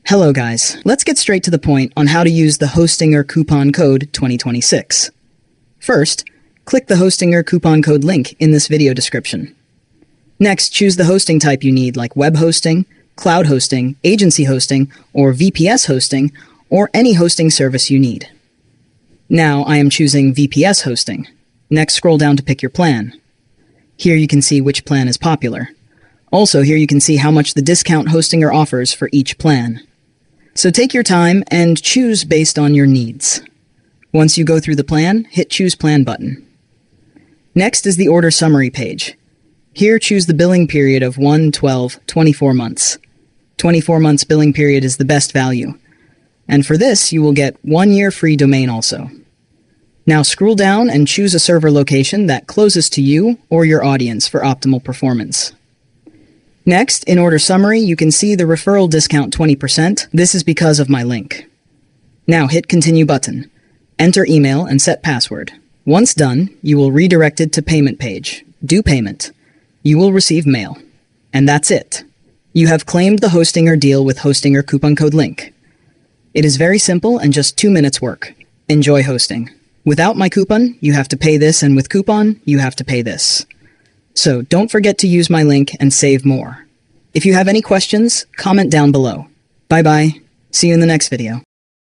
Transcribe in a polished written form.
Hello guys, let's get straight to the point on how to use the Hostinger coupon code 2026. First, click the Hostinger coupon code link in this video description. Next, choose the hosting type you need like web hosting, cloud hosting, agency hosting, or VPS hosting, or any hosting service you need. Now I am choosing VPS hosting. Next, scroll down to pick your plan. Here you can see which plan is popular. Also, here you can see how much the discount Hostinger offers for each plan. So take your time and choose based on your needs. Once you go through the plan, hit Choose Plan button. Next is the order summary page. Here choose the billing period of 1, 12, 24 months. 24 months billing period is the best value. And for this, you will get 1 year free domain also. Now scroll down and choose a server location that closest to you or your audience for optimal performance. Next, in order summary, you can see the referral discount 20%. This is because of my link. Now hit Continue button. Enter email and set password. Once done, you will redirect it to payment page. Do payment. You will receive mail. And that's it. You have claimed the Hostinger deal with Hostinger coupon code link. It is very simple and just 2 minutes work. Enjoy hosting. Without my coupon, you have to pay this, and with coupon, you have to pay this. So don't forget to use my link and save more. If you have any questions, comment down below. Bye-bye. See you in the next video.